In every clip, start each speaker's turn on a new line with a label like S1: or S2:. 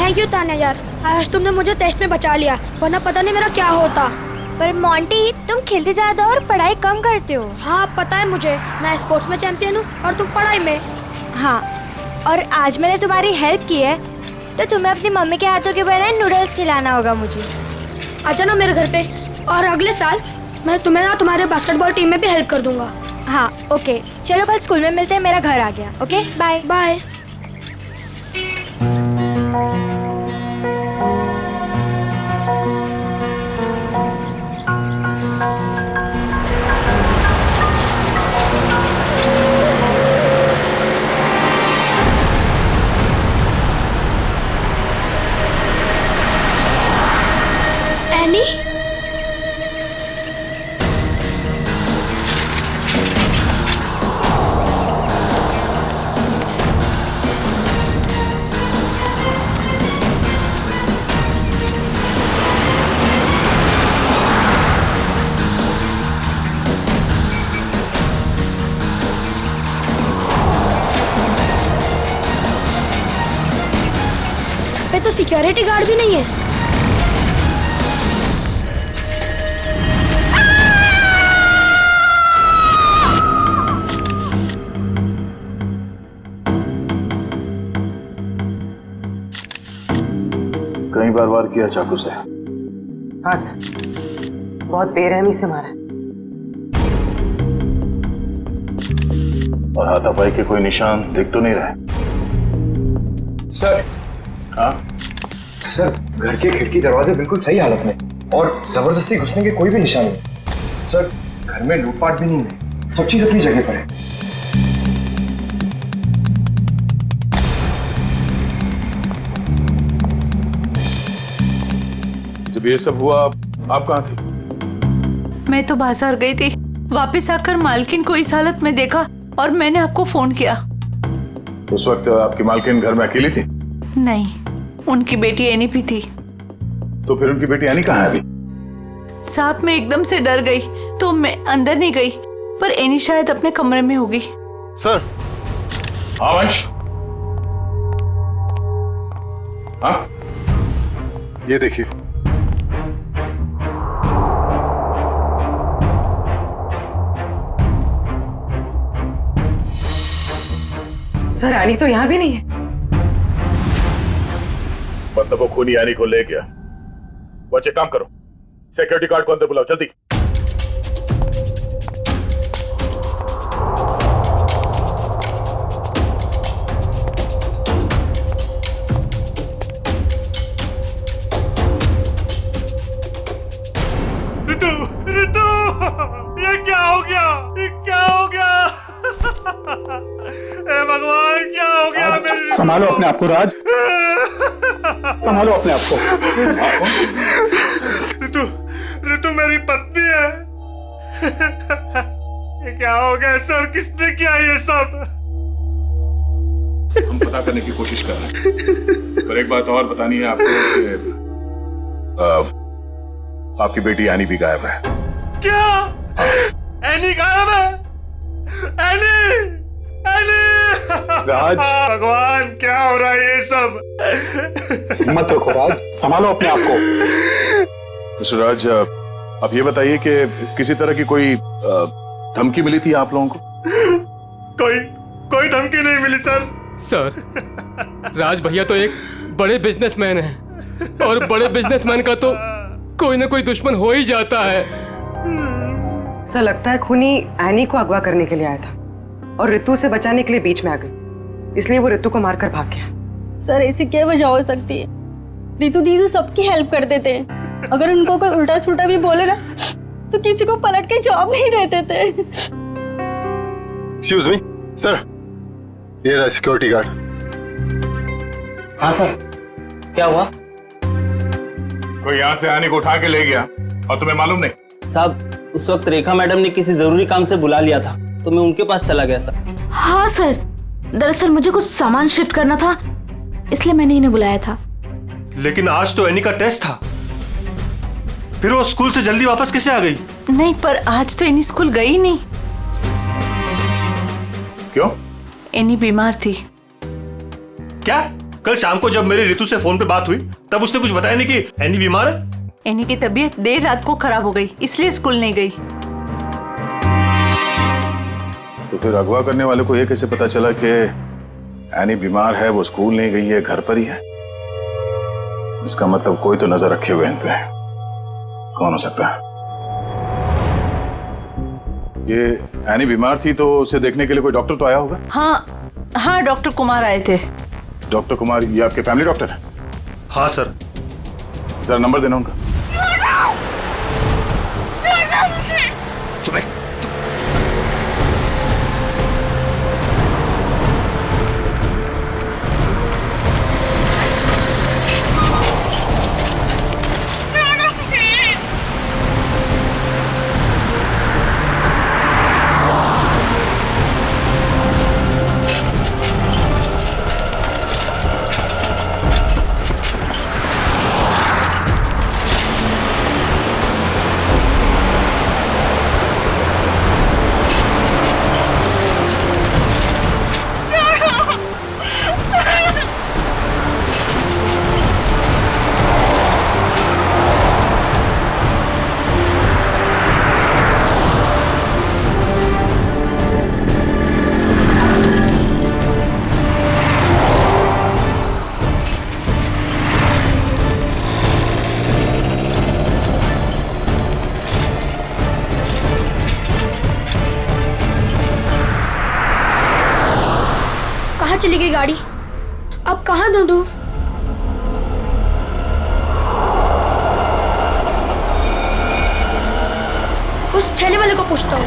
S1: Thank you Tanya यार, आज तुमने मुझे टेस्ट में बचा लिया, वरना पता नहीं मेरा क्या होता।
S2: पर मोंटी, तुम खेलते ज्यादा और पढ़ाई कम करते हो।
S1: हाँ पता है मुझे, मैं स्पोर्ट्स में चैंपियन हूँ और तुम पढ़ाई में।
S2: हाँ, और आज मैंने तुम्हारी हेल्प की है तो तुम्हें अपनी मम्मी के हाथों के बनाए नूडल्स खिलाना होगा मुझे।
S1: आजा ना मेरे घर पे, और अगले साल मैं तुम्हें ना तुम्हारे बास्केटबॉल टीम में भी हेल्प कर दूंगा।
S2: हाँ ओके, चलो कल स्कूल में मिलते हैं, मेरा घर आ गया। Okay bye
S1: bye. एनी, पे तो सिक्योरिटी गार्ड भी नहीं है।
S3: कई बार वार किया चाकू से।
S4: हाँ सर, बहुत बेरहमी से मारा।
S3: और हाथापाई के कोई निशान दिख तो नहीं रहे?
S5: सर।
S3: हाँ
S5: सर, घर के खिड़की दरवाजे बिल्कुल सही हालत में और जबरदस्ती घुसने के कोई भी निशान नहीं। सर, घर में लूटपाट भी नहीं है, सब चीज अपनी जगह पर है।
S3: जब ये सब हुआ आप कहाँ थे?
S6: मैं तो बाजार गई थी, वापस आकर मालकिन को इस हालत में देखा और मैंने आपको फोन किया।
S3: उस वक्त आपकी मालकिन घर में अकेली थी?
S6: नहीं, उनकी बेटी एनी भी थी।
S3: तो फिर उनकी बेटी एनी कहाँ है अभी?
S6: साहब मैं एकदम से डर गई तो मैं अंदर नहीं गई, पर एनी शायद अपने कमरे में होगी।
S3: सर। हाँ वंश। हाँ
S5: ये देखिए।
S4: सर, रानी तो यहाँ भी नहीं है।
S3: मतलब वो खूनी यानी को ले गया। बच्चे काम करो, सिक्योरिटी गार्ड को अंदर बुलाओ जल्दी।
S7: ऋतु, ऋतु, ये क्या हो गया? ये क्या हो गया? हे भगवान, क्या हो गया मेरी?
S8: संभालो अपने आप को राज, संभालो अपने आप को।
S7: ऋतु, ऋतु मेरी पत्नी है। ये क्या हो गया सर? किसने किया ये सब?
S3: हम पता करने की कोशिश कर रहे हैं, पर एक बात और बतानी है आपको कि आपकी बेटी एनी भी गायब है।
S7: क्या? एनी गायब है? Any, any!
S8: राज,
S7: भगवान, क्या हो रहा है ये सब?
S8: हिम्मत रखो राज, संभालो अपने आप को।
S3: मिस्टर राज, अब ये बताइए कि किसी तरह की कोई धमकी मिली थी आप लोगों को?
S7: कोई धमकी नहीं मिली सर।
S9: सर, राज भैया तो एक बड़े बिजनेसमैन हैं और बड़े बिजनेसमैन का तो कोई ना कोई दुश्मन हो ही जाता है।
S4: सर, लगता है खूनी एनी को अगवा करने के लिए आया था और ऋतु से बचाने के लिए बीच में आ गई, इसलिए वो ऋतु को मारकर भाग गया।
S10: सर, ऐसी क्या वजह हो सकती है? ऋतु दीदी सबकी हेल्प कर देते हैं, अगर उनको कोई उल्टा सुल्टा भी बोले ना तो किसी को पलट के जवाब नहीं देते थे।
S5: एक्सक्यूज मी सर, ये रहा सिक्योरिटी गार्ड।
S11: हाँ सर, क्या हुआ?
S3: कोई यहाँ से आने को उठा के ले गया और तुम्हें मालूम नहीं?
S11: साहब, उस वक्त रेखा मैडम ने किसी जरूरी काम से बुला लिया था तो मैं उनके पास चला गया सर।
S12: हाँ सर, दरअसल मुझे कुछ सामान शिफ्ट करना था, इसलिए मैंने इन्हें बुलाया था।
S7: लेकिन आज तो एनी का टेस्ट था, फिर वो स्कूल से जल्दी वापस कैसे आ गई?
S6: नहीं, पर आज तो एनी स्कूल गई नहीं।
S3: क्यों?
S6: एनी बीमार थी।
S7: क्या? कल शाम को जब मेरी ऋतु से फोन पे बात हुई तब उसने कुछ बताया नहीं कि एनी बीमार है।
S6: एनी की तबीयत देर रात को खराब हो गई, इसलिए स्कूल नहीं गई।
S3: तो फिर अगवा करने वाले को ये कैसे पता चला कि एनी बीमार है, वो स्कूल नहीं गई है, घर पर ही है? इसका मतलब कोई तो नजर रखे हुए इन पे। कौन हो सकता है? ये एनी बीमार थी तो उसे देखने के लिए कोई डॉक्टर तो आया होगा?
S6: हाँ, डॉक्टर कुमार आए थे।
S3: डॉक्टर कुमार, ये आपके फैमिली डॉक्टर है?
S7: हाँ सर।
S3: जरा नंबर देना उनका।
S7: चुप है।
S1: चली गई गाड़ी? अब कहाँ ढूंढूं? उस ठेले वाले को पूछता हूँ।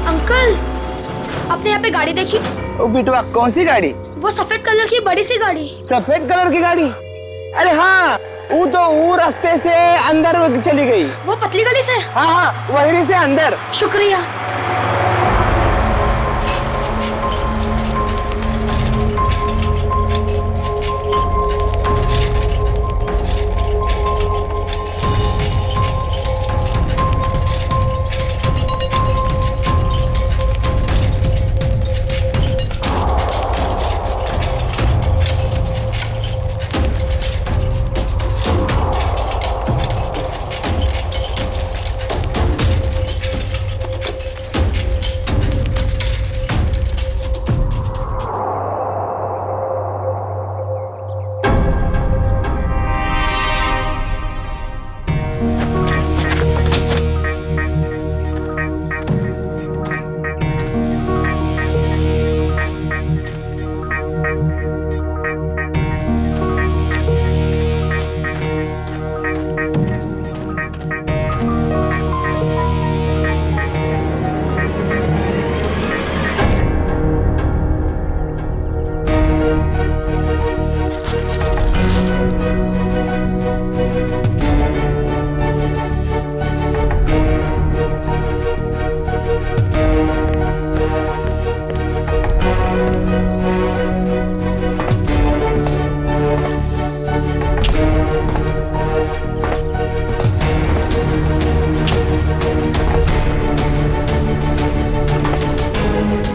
S1: अंकल, आपने यहाँ पे गाड़ी देखी?
S11: ओ बिटवा, कौन सी गाड़ी?
S1: वो सफेद कलर की बड़ी सी गाड़ी।
S11: सफेद कलर की गाड़ी? अरे हाँ, वो रास्ते से अंदर चली गई।
S1: वो पतली गली से?
S11: हाँ, वहीं से अंदर।
S1: शुक्रिया।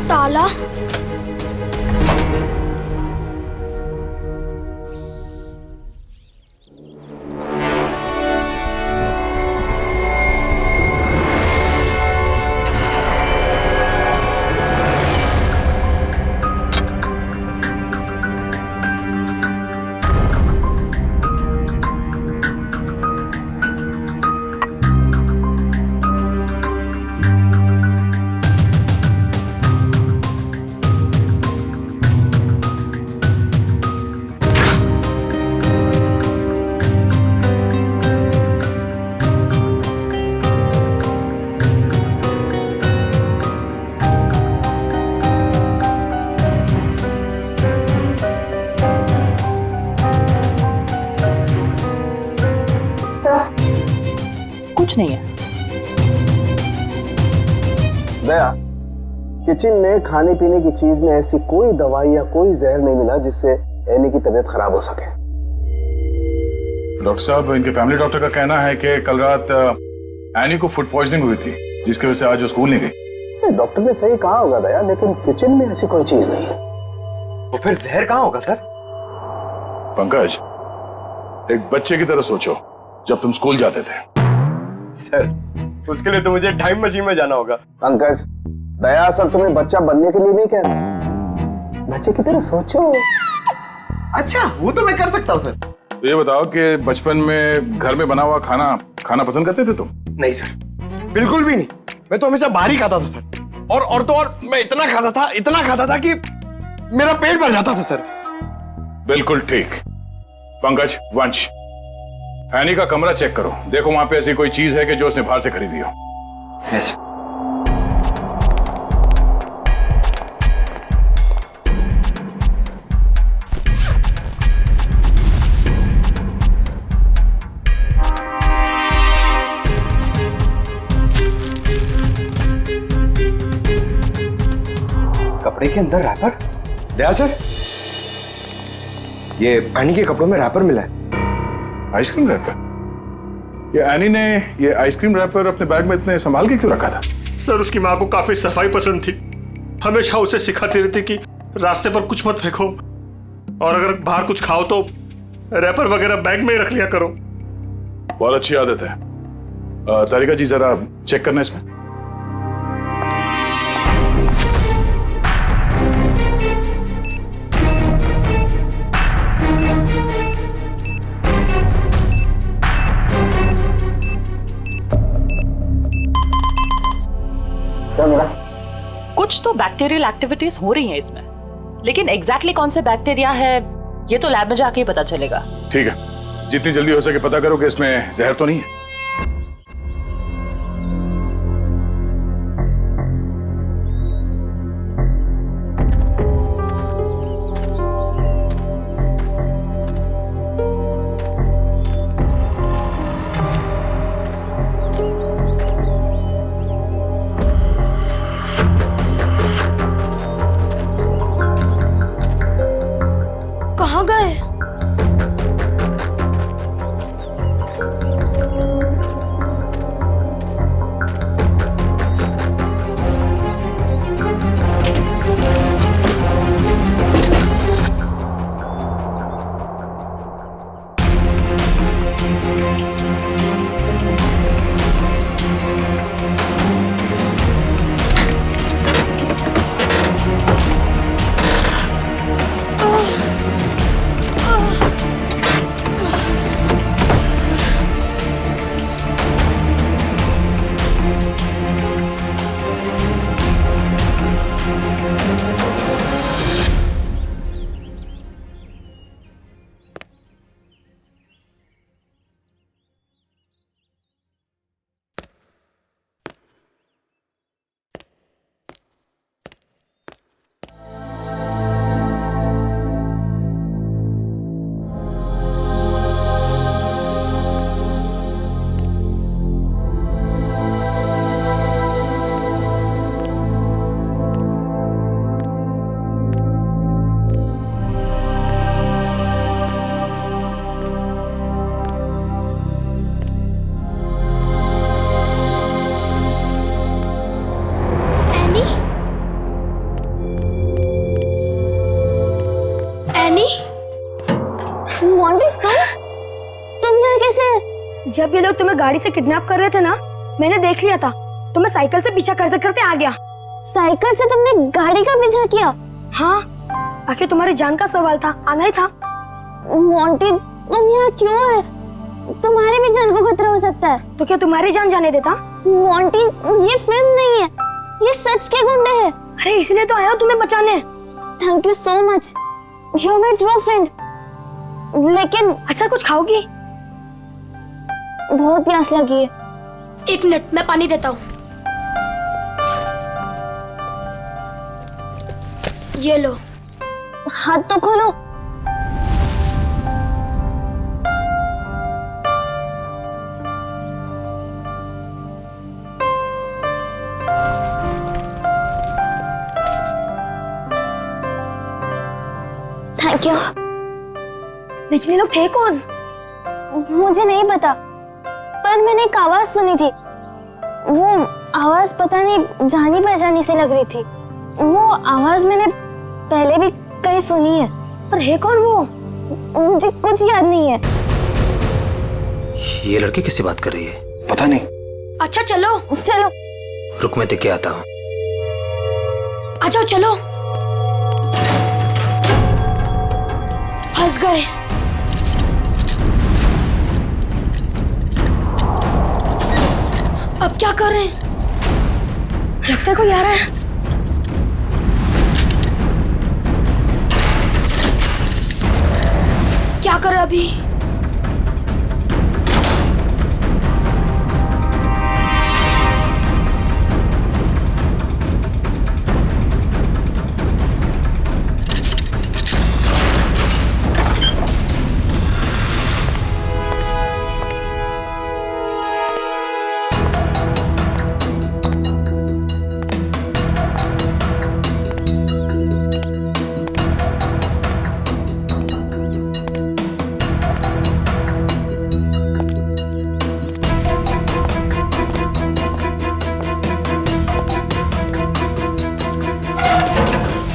S1: ताला?
S11: कुछ नहीं है। दया, किचन में खाने पीने की चीज में ऐसी कोई दवाई या कोई जहर नहीं मिला जिससे एनी की तबीयत खराब हो सके।
S3: डॉक्टर साहब, इनके फैमिली डॉक्टर का कहना है कि कल रात एनी को फूड पॉइजनिंग हुई थी, जिसकी वजह से आज वो स्कूल नहीं गई।
S11: डॉक्टर ने सही कहा होगा दया, लेकिन किचन में ऐसी कोई चीज नहीं है।
S5: तो फिर जहर कहाँ होगा सर?
S3: पंकज, एक बच्चे की तरह सोचो जब तुम स्कूल जाते थे।
S5: सर उसके लिए तो मुझे टाइम मशीन में जाना होगा।
S11: पंकज, दया सर तुम्हें बच्चा बनने के लिए नहीं कह रहे, बच्चे की तरह सोचो।
S5: अच्छा वो तो मैं कर सकता हूँ सर।
S3: तो ये बताओ कि बचपन में घर में बना हुआ खाना खाना पसंद करते थे तुम?
S5: नहीं सर, बिल्कुल भी नहीं। मैं तो हमेशा बाहर ही खाता था सर। और तो और मैं इतना खाता था कि मेरा पेट भर जाता था सर।
S3: बिल्कुल ठीक। पंकज, वंश, एनी का कमरा चेक करो, देखो वहां पे ऐसी कोई चीज है कि जो उसने बाहर से खरीदी हो।
S5: यस। कपड़े के अंदर रैपर? दया सर, ये एनी के कपड़ों में रैपर मिला है।
S3: Ice cream wrapper? ये एनी ने ये आइसक्रीम रैपर अपने बैग में इतने संभाल के क्यों रखा था?
S7: सर उसकी माँ को काफी सफाई पसंद थी, हमेशा उसे सिखाती रहती कि रास्ते पर कुछ मत फेंको और अगर बाहर कुछ खाओ तो रैपर वगैरह बैग में ही रख लिया करो।
S3: बहुत अच्छी आदत है। तारिका जी जरा चेक करना इसमें।
S6: कुछ तो बैक्टीरियल एक्टिविटीज हो रही हैं इसमें, लेकिन एग्जैक्टली कौन से बैक्टीरिया है ये तो लैब में जाके ही पता चलेगा।
S3: ठीक है, जितनी जल्दी हो सके पता करो कि इसमें जहर तो नहीं है।
S1: कहाँ गए? जब ये लोग तुम्हें गाड़ी से किडनैप कर रहे थे ना, मैंने देख लिया था। तो मैं साइकिल से पीछा करते करते आ गया।
S2: साइकिल से तुमने गाड़ी का पीछा किया?
S1: हाँ, आखिर तुम्हारी जान का सवाल था, आना ही था।
S2: मोंटी, तुम यहाँ क्यों है? तुम्हारी भी जान को खतरा हो सकता है।
S1: तो क्या तुम्हारी जान जाने देता?
S2: मोंटी, ये फिल्म नहीं है, ये सच के गुंडे हैं।
S1: अरे इसलिए तो आया हूँ तुम्हें बचाने।
S2: Thank you so much, you are my true friend. लेकिन
S1: अच्छा कुछ खाओगी?
S2: बहुत प्यास लगी है।
S1: एक मिनट, मैं पानी देता हूँ। ये लो।
S2: हाथ तो खोलो। Thank you.
S1: लेकिन ये लोग थे कौन?
S2: मुझे नहीं पता, पर मैंने एक आवाज सुनी थी वो आवाज पता नहीं जानी पहचानी सी लग रही थी। वो आवाज मैंने पहले भी कहीं सुनी है, पर है कौन वो मुझे कुछ याद नहीं है।
S13: ये लड़की किससे बात कर रही है?
S5: पता नहीं।
S1: अच्छा चलो
S2: चलो
S13: रुक, मैं देख के आता हूँ।
S1: आ जाओ चलो। फंस गए। अब क्या करें?
S2: लगता है कोई आ रहा है।
S1: क्या करें अभी?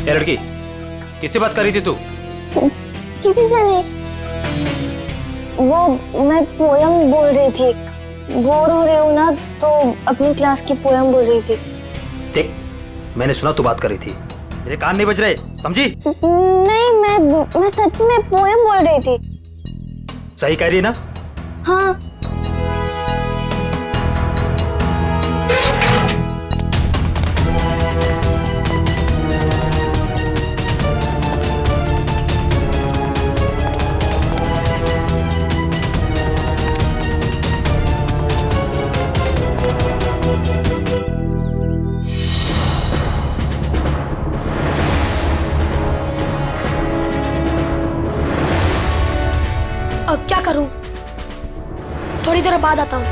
S13: ये लड़की किससे बात कर रही थी तू?
S2: किसी से नहीं, वो मैं पोयम बोल रही थी। बोर हो रही हूँ ना तो अपनी क्लास की पोयम बोल रही थी।
S13: देख, मैंने सुना तू बात कर रही थी, मेरे कान नहीं बज रहे, समझी?
S2: नहीं, मैं सच में पोयम बोल रही थी।
S13: सही कह रही है ना?
S2: हाँ।
S1: अब क्या करूं? थोड़ी देर बाद आता हूं।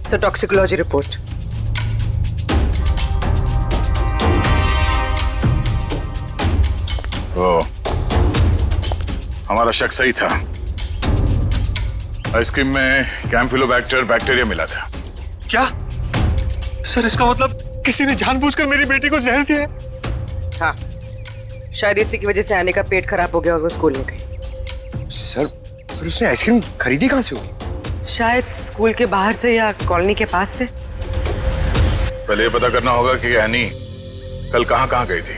S4: Sir toxicology report.
S3: ओ, हमारा शक सही था। आइसक्रीम में कैम्फिलोबैक्टर बैक्टीरिया मिला था।
S7: क्या सर, इसका मतलब किसी ने जानबूझकर मेरी बेटी को जहर दिया है?
S4: हाँ, शायद इसी की वजह से आने का पेट खराब हो गया और वो स्कूल में गई।
S5: सर, फिर उसने आइसक्रीम खरीदी कहाँ से होगी?
S4: शायद स्कूल के बाहर से या कॉलोनी के पास से।
S3: पहले ये पता करना होगा कि एनी कल कहाँ कहाँ गई थी।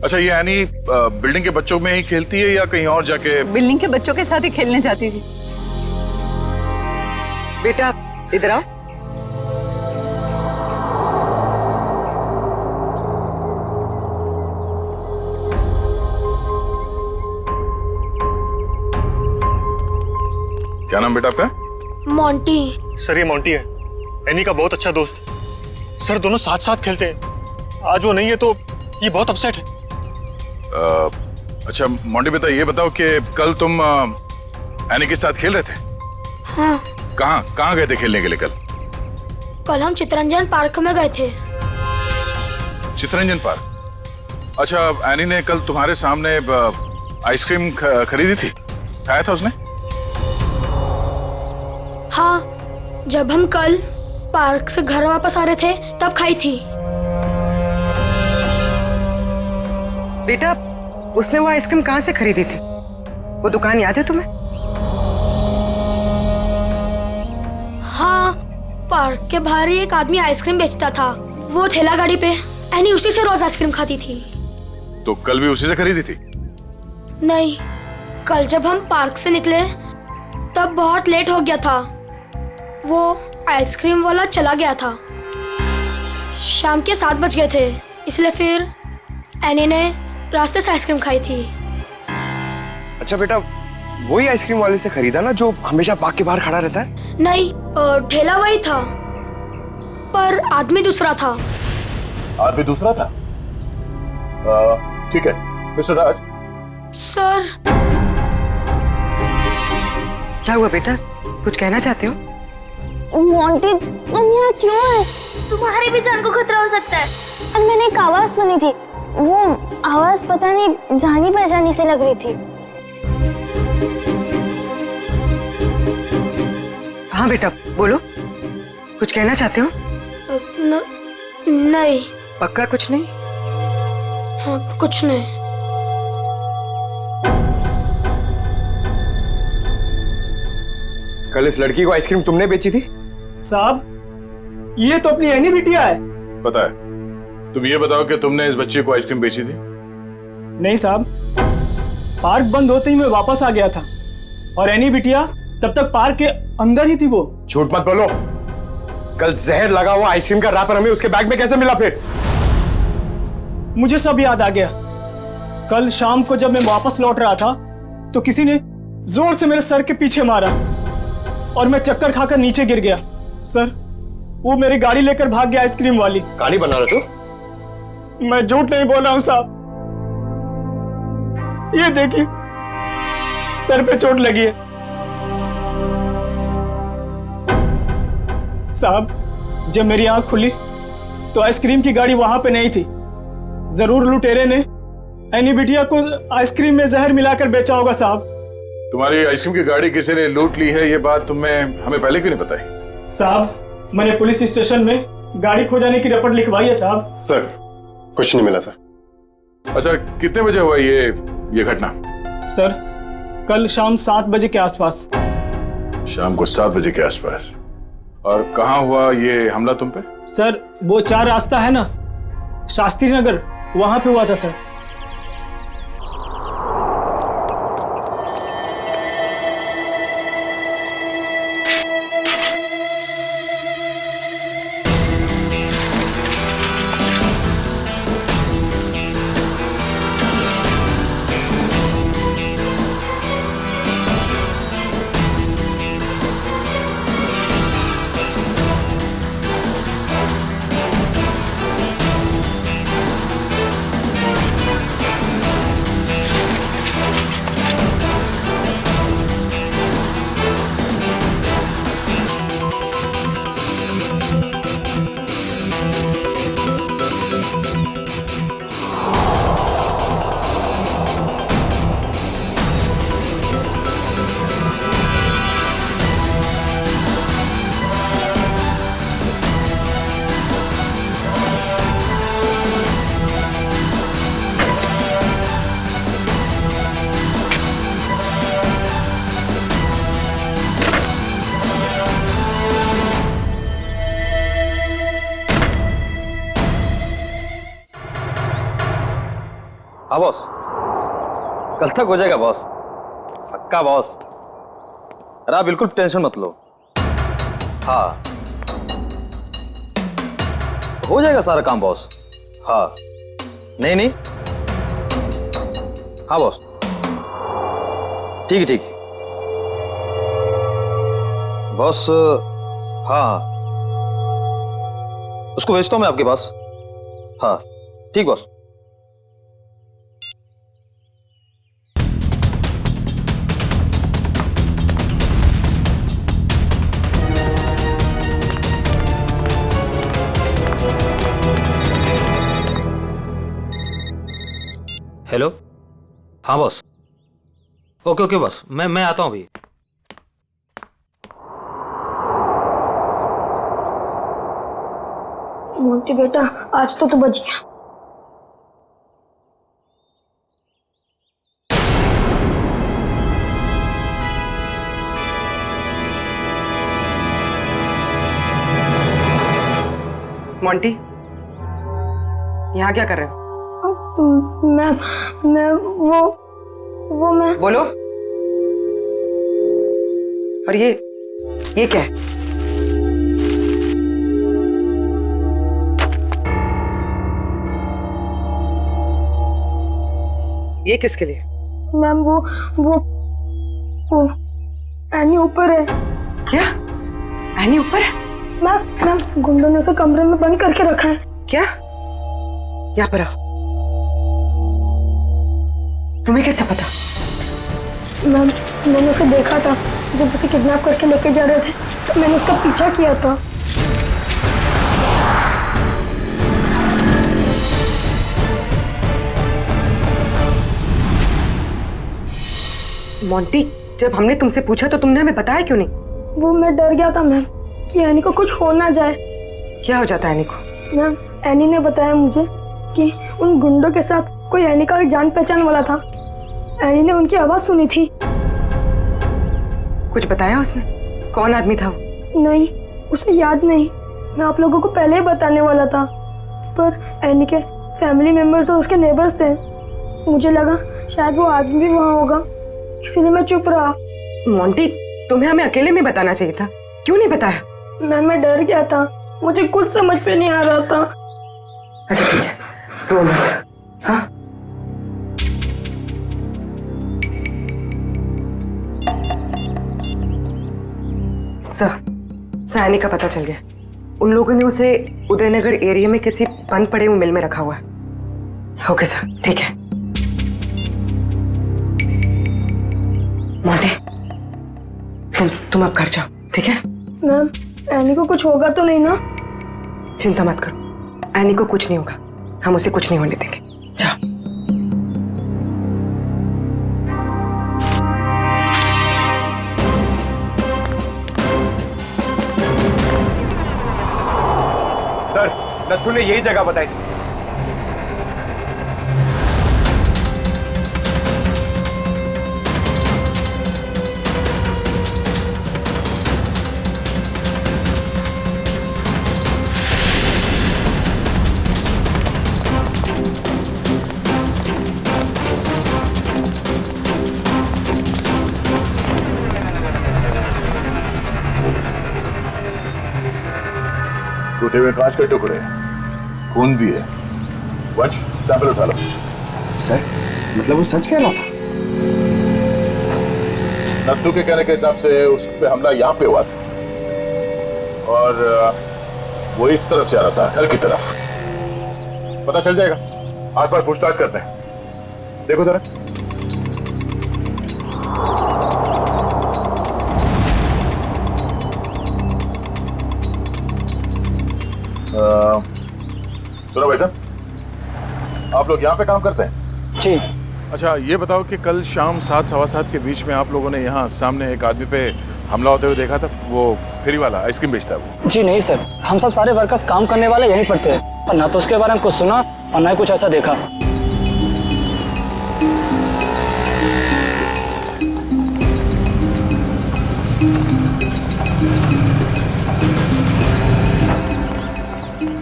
S3: अच्छा, ये एनी बिल्डिंग के बच्चों में ही खेलती है या कहीं और जाके?
S10: बिल्डिंग के बच्चों के साथ ही खेलने जाती थी।
S4: बेटा इधर आओ।
S3: क्या नाम बेटा आपका?
S1: मोंटी।
S7: सर, ये मोंटी है, एनी का बहुत अच्छा दोस्त। सर, दोनों साथ साथ खेलते हैं। आज वो नहीं है तो ये बहुत अपसेट है।
S3: अच्छा मोंटी बेटा, ये बताओ कि कल तुम एनी के साथ खेल रहे थे?
S1: हाँ।
S3: कहाँ गए थे खेलने के लिए कल?
S1: कल हम चितरंजन पार्क में गए थे।
S3: चितरंजन पार्क? अच्छा, एनी ने कल तुम्हारे सामने आइसक्रीम खरीदी थी, खाया था उसने?
S1: हाँ, जब हम कल पार्क से घर वापस आ रहे थे तब खाई थी।
S4: बेटा, उसने वो आइसक्रीम कहाँ से खरीदी थी? वो दुकान याद है तुम्हें?
S1: हाँ, पार्क के बाहर ही एक आदमी आइसक्रीम बेचता था। वो ठेला गाड़ी पे एनी उसी से रोज आइसक्रीम खाती थी।
S3: तो कल भी उसी से खरीदी थी?
S1: नहीं, कल जब हम पार्क से निकले तब बहुत लेट हो गया था। वो आइसक्रीम वाला चला गया था। शाम के 7 बज गए थे, इसलिए फिर एनी ने रास्ते से आइसक्रीम खाई थी।
S5: अच्छा बेटा, वही आइसक्रीम वाले से खरीदा ना जो हमेशा पार्क के बाहर खड़ा रहता है?
S1: नहीं, ठेला वही था पर आदमी दूसरा था।
S3: आदमी दूसरा था? ठीक है मिस्टर राज।
S1: सर।
S4: क्या हुआ बेटा, कुछ कहना चाहते हो?
S2: मोंटी, तुम यहाँ क्यों है? तुम्हारी भी जान को खतरा हो सकता है। और मैंने एक आवाज सुनी थी, वो आवाज पता नहीं जानी पहचानी से लग रही थी।
S4: हाँ बेटा बोलो, कुछ कहना चाहते हो?
S1: नहीं।
S4: पक्का कुछ नहीं?
S1: हाँ, कुछ नहीं।
S5: कल इस लड़की को आइसक्रीम तुमने बेची थी?
S8: साहब, ये तो अपनी एनी बिटिया है।
S3: पता है। तुम ये बताओ कि तुमने इस बच्चे को आइसक्रीम बेची थी?
S8: नहीं साहब, पार्क बंद होते ही मैं वापस आ गया था और एनी बिटिया तब तक पार्क के अंदर ही थी। वो
S5: झूठ मत बोलो। कल जहर लगा हुआ आइसक्रीम का रैपर हमें उसके बैग में कैसे मिला? फिर
S8: मुझे सब याद आ गया। कल शाम को जब मैं वापस लौट रहा था तो किसी ने जोर से मेरे सर के पीछे मारा और मैं चक्कर खाकर नीचे गिर गया। सर, वो मेरी गाड़ी लेकर भाग गया आइसक्रीम वाली।
S5: कहानी बना रहे तू?
S8: मैं झूठ नहीं बोल रहा हूं साहब। ये देखिए, सर पे चोट लगी है। साहब, जब मेरी आंख खुली तो आइसक्रीम की गाड़ी वहां पे नहीं थी। जरूर लुटेरे ने एनी बिटिया को आइसक्रीम में जहर मिलाकर बेचा होगा साहब।
S3: तुम्हारी आइसक्रीम की गाड़ी किसी ने लूट ली है, ये बात तुम्हें हमें पहले क्यों नहीं बताई?
S8: साहब, मैंने पुलिस स्टेशन में गाड़ी खो जाने की रिपोर्ट लिखवाई है साहब।
S5: सर, कुछ नहीं मिला सर।
S3: अच्छा, कितने बजे हुआ ये घटना?
S8: सर, कल शाम 7 बजे के आसपास।
S3: शाम को 7 बजे के आसपास। और कहाँ हुआ ये हमला तुम पे?
S8: सर, वो 4 रास्ता है ना, शास्त्री नगर, वहां पे हुआ था सर।
S13: हाँ बॉस, कल तक हो जाएगा बॉस, पक्का बॉस। अरे आप बिल्कुल टेंशन मत लो। हाँ, हो जाएगा सारा काम बॉस। हाँ, नहीं नहीं, हाँ बॉस, ठीक है ठीक है बॉस। हाँ, उसको भेजता हूँ मैं आपके पास। हाँ ठीक बॉस। हेलो, हाँ बॉस। ओके ओके बॉस, मैं आता हूँ अभी।
S1: मोंटी बेटा, आज तो तू बच गया।
S4: मोंटी, यहाँ क्या कर रहे हो?
S1: मैं वो मैं
S4: बोलो। और ये क्या है? ये किसके लिए?
S1: मैम, वो एनी ऊपर है।
S4: क्या? एनी ऊपर है?
S1: मैम, गुंडों ने उसे कमरे में बंद करके रखा है।
S4: क्या? यहाँ पर आओ। तुम्हें कैसे पता?
S1: मैम, मैंने उसे देखा था जब उसे किडनैप करके लेके जा रहे थे, तो मैंने उसका पीछा किया था।
S4: मोंटी, जब हमने तुमसे पूछा तो तुमने हमें बताया क्यों नहीं?
S1: वो मैं डर गया था मैम कि एनी को कुछ हो ना जाए।
S4: क्या हो जाता है एनी को?
S1: मैम एनी ने बताया मुझे कि उन गुंडों के साथ कोई एनी का एक जान पहचान वाला था। एनी ने उनकी आवाज सुनी थी।
S4: कुछ बताया उसने? कौन आदमी था वो?
S1: नहीं, उसे याद नहीं। मैं आप लोगों को पहले ही बताने वाला था, पर एनी के फैमिली मेंबर्स और उसके नेबर्स थे। मुझे लगा शायद वो आदमी भी वहाँ होगा, इसीलिए मैं चुप रहा।
S4: मोंटी, तुम्हें हमें अकेले में बताना चाहिए था, क्यों नहीं बताया?
S1: मैं डर गया था, मुझे कुछ समझ पे नहीं आ रहा था।
S4: अच्छा ठीक है, रो मत। हाँ? सर, एनी का पता चल गया। उन लोगों ने उसे उदयनगर एरिया में किसी बंद पड़े हुए मिल में रखा हुआ है। ओके सर, ठीक है। मोंटी, तुम अब घर जाओ, ठीक है?
S1: मैम, एनी को कुछ होगा तो नहीं ना?
S4: चिंता मत करो, एनी को कुछ नहीं होगा, हम उसे कुछ नहीं होने देंगे। जाओ।
S5: सर, नत्थू ने यही जगह बताई थी।
S3: टूटे हुए कांच के टुकड़े, खून भी है। वंश, सैंपल उठा लो।
S5: सर, मतलब वो सच कह रहा था?
S3: नत्थू के कहने के हिसाब से उस पे हमला यहाँ पे हुआ था और वो इस तरफ जा रहा था, घर की तरफ। पता चल जाएगा, आसपास पूछताछ करते हैं। देखो जरा। सुनो भाई साहब, आप लोग यहाँ पे काम करते हैं?
S8: जी।
S3: अच्छा, ये बताओ कि कल शाम 7 सवा 7 के बीच में आप लोगों ने यहाँ सामने एक आदमी पे हमला होते हुए देखा था? वो फेरी वाला, आइसक्रीम बेचता है वो।
S8: जी नहीं सर, हम सब सारे वर्कर्स काम करने वाले यहीं पर थे, और ना तो उसके बारे में कुछ सुना और ना ही कुछ ऐसा देखा।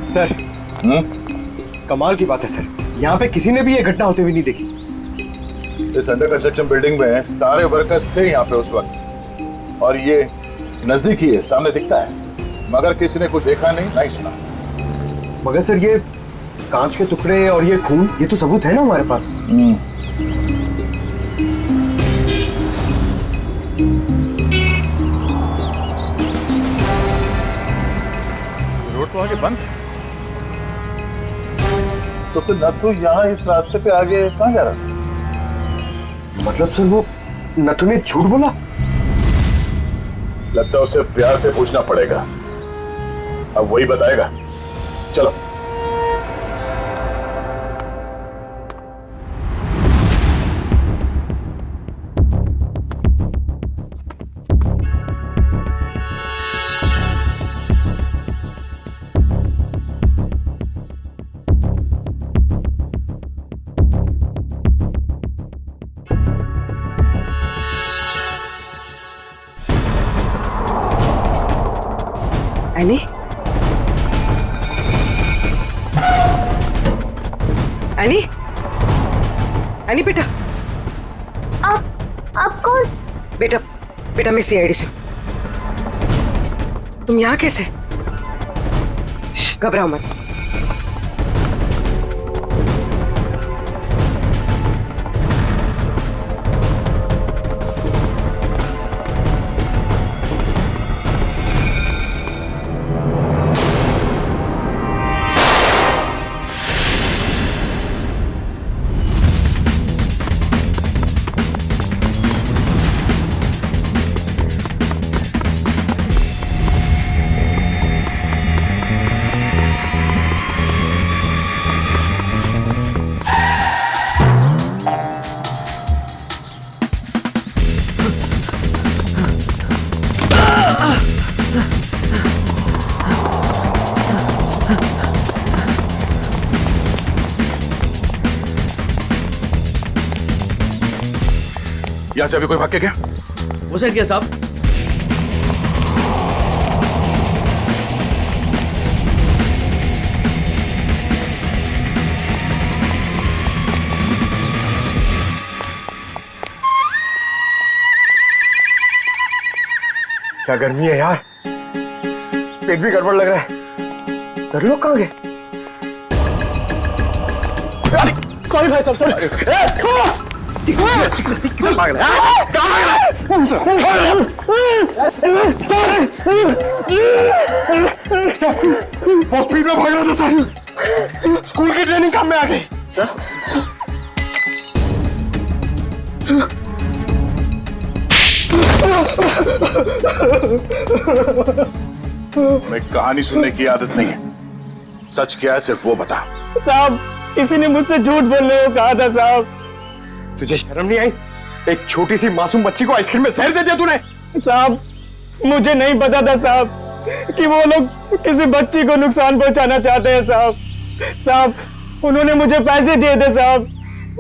S5: सर, कमाल की बात है सर, यहाँ पे किसी ने भी ये घटना होते हुए नहीं देखी।
S3: इस अंडर कंस्ट्रक्शन बिल्डिंग में सारे वर्कर्स थे यहाँ पे उस वक्त, और ये नजदीक ही है, सामने दिखता है, मगर किसी ने कुछ देखा नहीं, नहीं सुना।
S5: मगर सर, ये कांच के टुकड़े और ये खून, ये तो सबूत है ना हमारे पास।
S3: रोड तो आगे बंद है, तो फिर नत्थू यहाँ इस रास्ते पे आगे कहाँ जा रहा था?
S5: मतलब सर, वो नत्थू ने झूठ बोला?
S3: लगता है उसे प्यार से पूछना पड़ेगा, अब वही बताएगा। चलो।
S4: एनी? एनी? एनी बेटा?
S2: आप कौन?
S4: बेटा मैं सीआईडी से। तुम यहाँ कैसे? घबराओ मत।
S3: यहां से अभी कोई भाग के गया?
S13: वो साइड क्या साहब?
S5: क्या गर्मी है यार, पेट भी गड़बड़ लग रहा है। घर लोग कहाँ गए?
S8: सॉरी भाई साहब, सॉरी।
S5: बहुत स्पीड में भाग रहा था सर, स्कूल की ट्रेनिंग काम में आ गई।
S3: हमें कहानी सुनने की आदत नहीं है, सच क्या है सिर्फ वो बता।
S8: साहब, किसी ने मुझसे झूठ बोलने को कहा था साहब।
S5: तुझे शर्म नहीं आई? एक छोटी सी मासूम बच्ची को आइसक्रीम में जहर दे दिया तूने।
S8: साहब, मुझे नहीं पता था साहब कि वो लोग किसी बच्ची को नुकसान पहुंचाना चाहते हैं साहब। साहब, उन्होंने मुझे पैसे दिए थे साहब,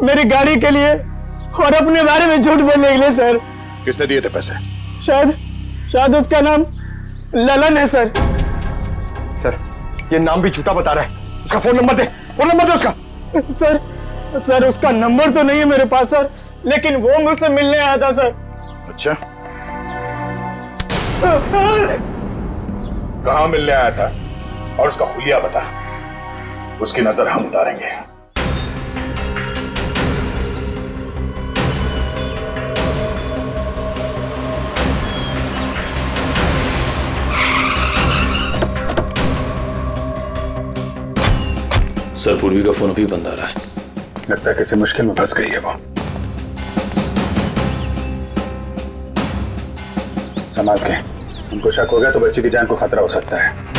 S8: मेरी गाड़ी के लिए और अपने बारे में झूठ बोलने के लिए सर।
S3: किसने दिए थे पैसे?
S8: शायद उसका नाम ललन है सर।
S5: सर, ये नाम भी झूठा बता रहा है। उसका फोन नंबर दे, फोन नंबर दे उसका।
S8: सर उसका नंबर तो नहीं है मेरे पास सर, लेकिन वो मुझसे मिलने आया था सर।
S3: अच्छा, कहाँ मिलने आया था और उसका हुलिया बता, उसकी नजर हम उतारेंगे।
S14: सर, पूर्वी का फोन अभी बंद आ रहा है।
S3: लगता है किसी मुश्किल में फंस गई है वो। संभाल के, उनको शक हो गया तो बच्चे की जान को खतरा हो सकता है।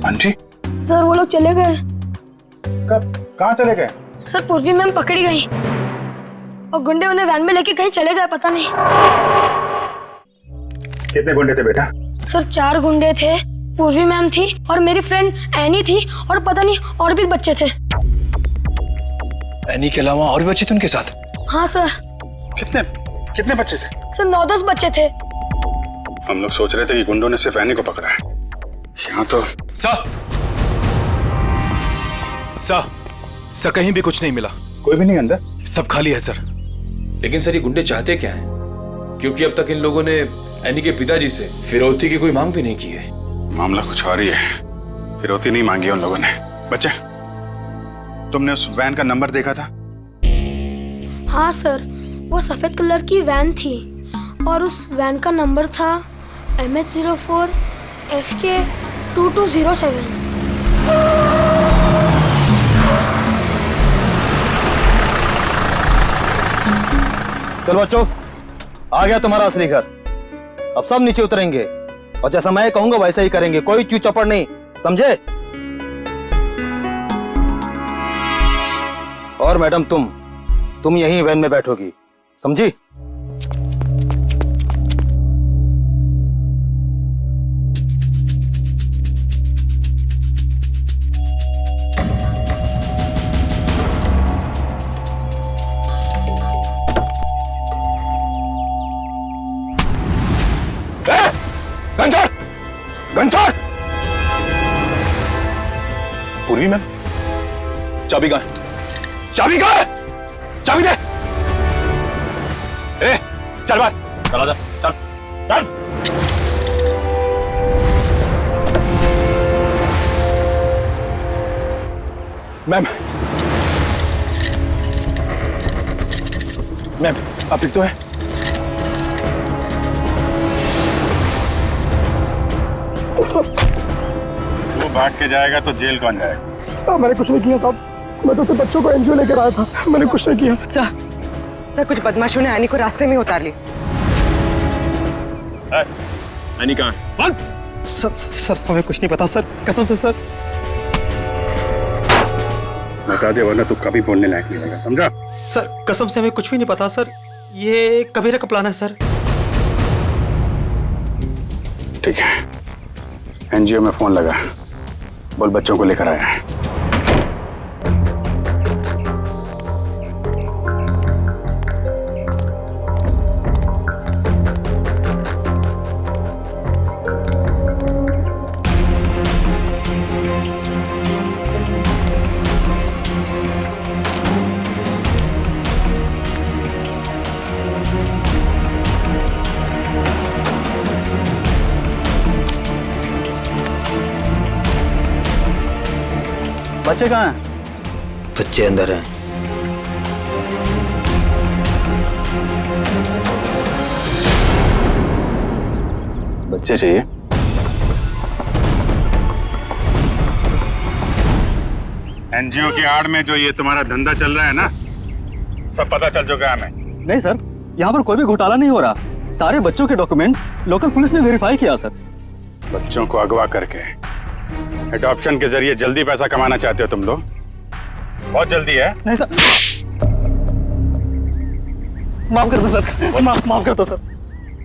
S3: आंटी,
S1: सर वो लोग चले गए।
S3: कब? कहाँ चले गए?
S1: सर पूर्वी मैम पकड़ी गई और गुंडे उन्हें वैन में लेके कहीं चले गए, पता नहीं।
S3: कितने गुंडे थे बेटा?
S1: सर 4 गुंडे थे, पूर्वी मैम थी और मेरी फ्रेंड एनी थी और पता नहीं और भी बच्चे थे।
S14: एनी के अलावा और भी बच्चे थे उनके साथ?
S1: हाँ सर।
S3: कितने बच्चे थे?
S1: सर 9-10 बच्चे थे।
S3: हम लोग सोच रहे थे कि गुंडों ने सिर्फ एनी को पकड़ा है, यहाँ तो।
S14: सर कहीं भी कुछ नहीं मिला।
S3: कोई भी नहीं अंदर?
S14: सब खाली है सर। लेकिन सर, ये गुंडे चाहते क्या हैं? क्योंकि अब तक इन लोगों ने एनी के पिताजी से फिरौती की कोई मांग भी नहीं की है।
S3: मामला कुछ और ही है, फिरौती नहीं मांगी उन लोगों ने। बच्चे, तुमने उस वैन का नंबर देखा था?
S1: हाँ सर, वो सफेद कलर की वैन थी और उस वैन का नंबर था MH04 FK 2207।
S13: चलो बच्चों, आ गया तुम्हारा असली घर। अब सब नीचे उतरेंगे और जैसा मैं कहूंगा वैसा ही करेंगे, कोई चू चपड़ नहीं, समझे? और मैडम, तुम यहीं वैन में बैठोगी, समझी?
S3: घंटा! पूर्वी मैम, चाबी कहाँ? चाबी कहाँ? चाबी दे! ए, चल बाहर, चला जा, चल, चल।
S5: मैम मैम आप ठीक तो है?
S3: तू भाग के जाएगा तो जेल कौन जाएगा?
S8: साहब मैंने कुछ नहीं किया साहब, मैं तो सिर्फ बच्चों को एनजीओ लेकर आया था, मैंने कुछ नहीं किया।
S4: सर कुछ बदमाशों ने एनी को रास्ते में उतार ली।
S3: एनी कहाँ है?
S8: सर हमें कुछ नहीं पता सर, कसम से सर।
S3: बता दे वरना तू कभी बोलने लायक नहीं रहेगा, समझा?
S15: सर कसम से हमें कुछ भी नहीं पता सर, ये कबीरा का प्लान है सर।
S3: ठीक है, एनजीओ में फोन लगा, बोल बच्चों को लेकर आया है।
S11: बच्चे कहाँ हैं?
S15: बच्चे अंदर हैं।
S3: बच्चे चाहिए? एनजीओ की आड़ में जो ये तुम्हारा धंधा चल रहा है ना, सब पता चल चुका है हमें।
S11: नहीं सर, यहाँ पर कोई भी घोटाला नहीं हो रहा। सारे बच्चों के डॉक्यूमेंट लोकल पुलिस ने वेरीफाई किया सर।
S3: बच्चों को अगवा करके एडॉप्शन के जरिए जल्दी पैसा कमाना चाहते हो तुम लोग? बहुत जल्दी है।
S11: नहीं सर, माफ कर दो सर, माफ कर दो सर।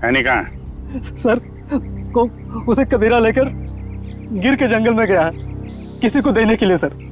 S3: है नहीं कहाँ?
S11: सर को उसे कबीरा लेकर गिर के जंगल में गया है किसी को देने के लिए सर।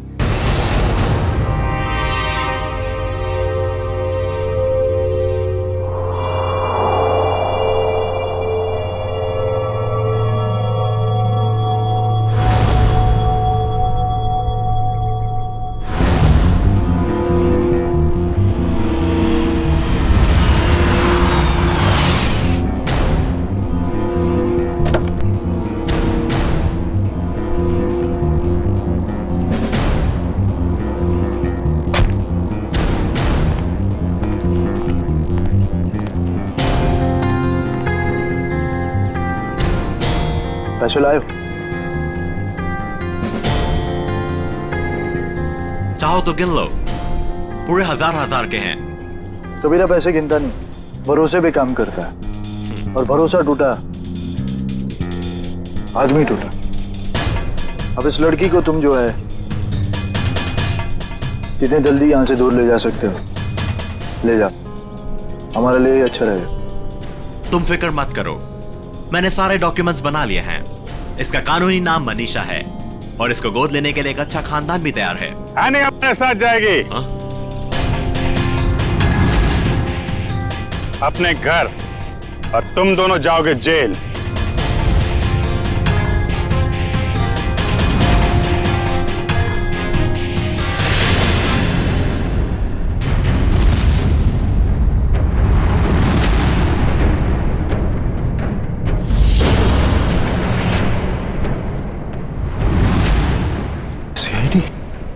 S11: पैसे लाए?
S16: चाहो तो गिन लो, पूरे हजार के हैं।
S11: कबीरा पैसे गिनता नहीं, भरोसे पे काम करता है, और भरोसा टूटा आदमी टूटा। अब इस लड़की को तुम जो है जितने जल्दी यहाँ से दूर ले जा सकते हो ले जा, हमारे लिए अच्छा रहेगा।
S16: तुम फिक्र मत करो, मैंने सारे डॉक्यूमेंट्स बना लिए हैं। इसका कानूनी नाम मनीषा है और इसको गोद लेने के लिए एक अच्छा खानदान भी तैयार है।
S3: आने अपने साथ जाएगी। अपने घर, और तुम दोनों जाओगे जेल।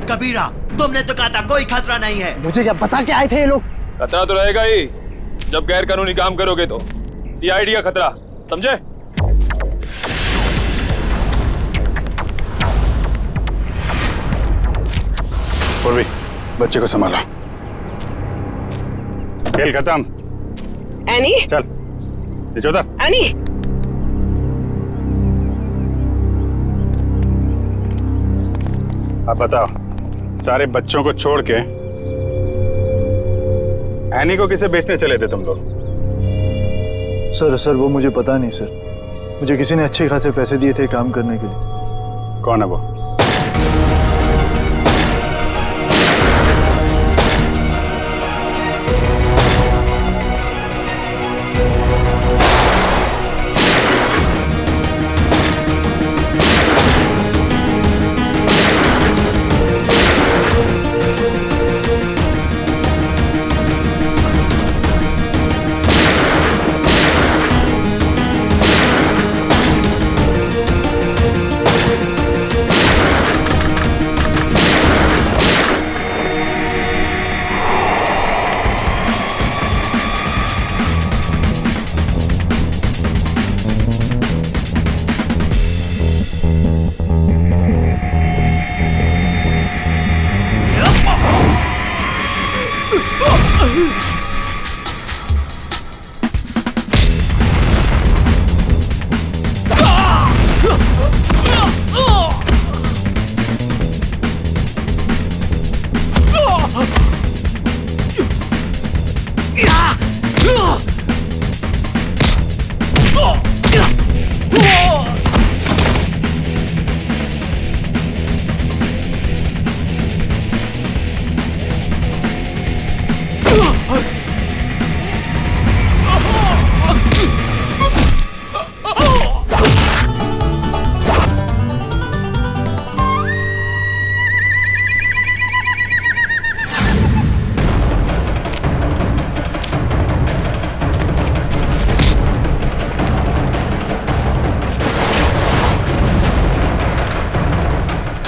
S16: कबीरा, तुमने तो कहा था कोई खतरा नहीं है।
S11: मुझे क्या पता क्या आए थे ये लोग?
S14: खतरा तो रहेगा ही जब गैर कानूनी काम करोगे तो। सीआईडी का खतरा, समझे?
S3: पूर्वी, बच्चे को संभालो। खेल खत्म।
S4: एनी
S3: चल नीचे उतर।
S4: एनी
S3: अब बताओ, सारे बच्चों को छोड़ के एनी को किसे बेचने चले थे तुम लोग?
S11: सर वो मुझे पता नहीं सर, मुझे किसी ने अच्छे खासे पैसे दिए थे काम करने के लिए।
S3: कौन है वो?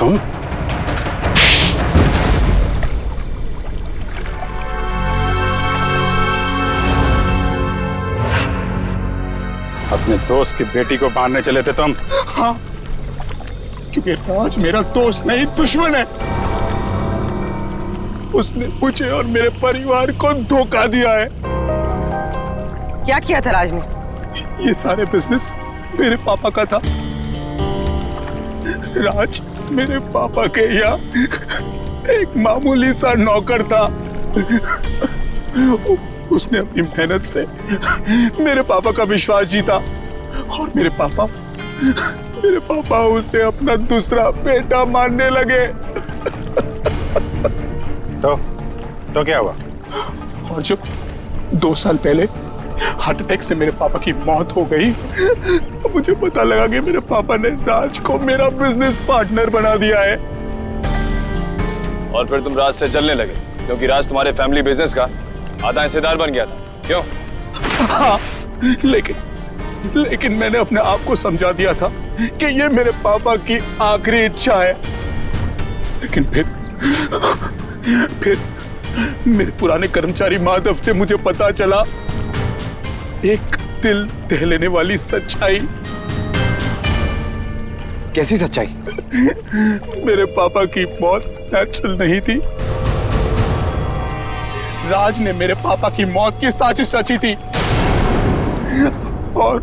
S3: तुम? अपने दोस्त की बेटी को मारने चले थे तुम?
S17: हाँ, क्योंकि राज मेरा दोस्त नहीं दुश्मन है। उसने मुझे और मेरे परिवार को धोखा दिया है।
S4: क्या किया था राज ने?
S17: ये सारे बिजनेस मेरे पापा का था। राज मेरे पापा के यहाँ एक मामूली सा नौकर था। उसने अपनी मेहनत से मेरे पापा का विश्वास जीता और मेरे पापा उसे अपना दूसरा बेटा मानने लगे।
S3: तो क्या हुआ?
S17: और जब 2 साल पहले हार्ट अटैक से मेरे पापा की मौत हो गई तो मुझे पता लगा कि मेरे पापा ने राज को मेरा बिजनेस पार्टनर बना दिया है।
S14: और फिर तुम राज से चलने लगे क्योंकि राज तुम्हारे फैमिली बिजनेस का आधा हिस्सेदार बन गया था, क्यों?
S17: हाँ, लेकिन मैंने अपने आप को समझा दिया था कि ये मेरे पापा की आखिरी इच्छा है। लेकिन फिर मेरे पुराने कर्मचारी माधव से मुझे पता चला एक दिल दहलाने वाली सच्चाई।
S5: कैसी सच्चाई?
S17: मेरे पापा की मौत नेचुरल नहीं थी। राज ने मेरे पापा की मौत की साजिश रची थी और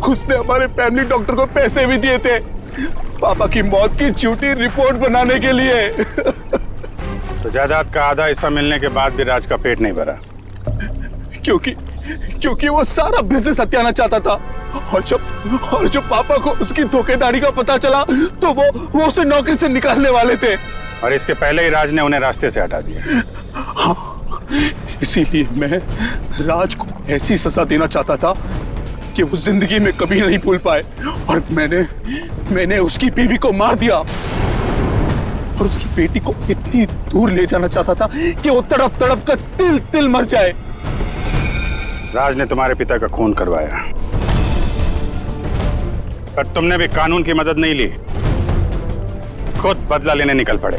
S17: उसने हमारे फैमिली डॉक्टर को पैसे भी दिए थे पापा की मौत की झूठी रिपोर्ट बनाने के लिए।
S3: तो जायदाद का आधा हिस्सा मिलने के बाद भी राज का पेट नहीं भरा?
S17: क्योंकि वो सारा बिजनेस हत्याना चाहता था और जब पापा को उसकी धोखेधारी का पता चला तो वो उसे नौकरी से निकालने वाले थे।
S3: और इसके पहले ही राज ने उन्हें रास्ते से हटा दिया।
S17: हाँ, इसीलिए मैं राज को ऐसी सजा देना चाहता था कि वो जिंदगी में कभी नहीं भूल पाए। और मैंने उसकी बीवी को मार दिया और उसकी बेटी को इतनी दूर ले जाना चाहता था कि वो तड़प तड़प कर तिल तिल मर जाए।
S3: राज ने तुम्हारे पिता का खून करवाया, पर तुमने भी कानून की मदद नहीं ली, खुद बदला लेने निकल पड़े।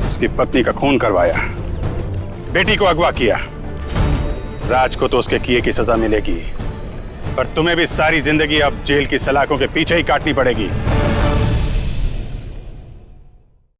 S3: उसकी पत्नी का खून करवाया, बेटी को अगवा किया। राज को तो उसके किए की सजा मिलेगी, पर तुम्हें भी सारी जिंदगी अब जेल की सलाखों के पीछे ही काटनी पड़ेगी।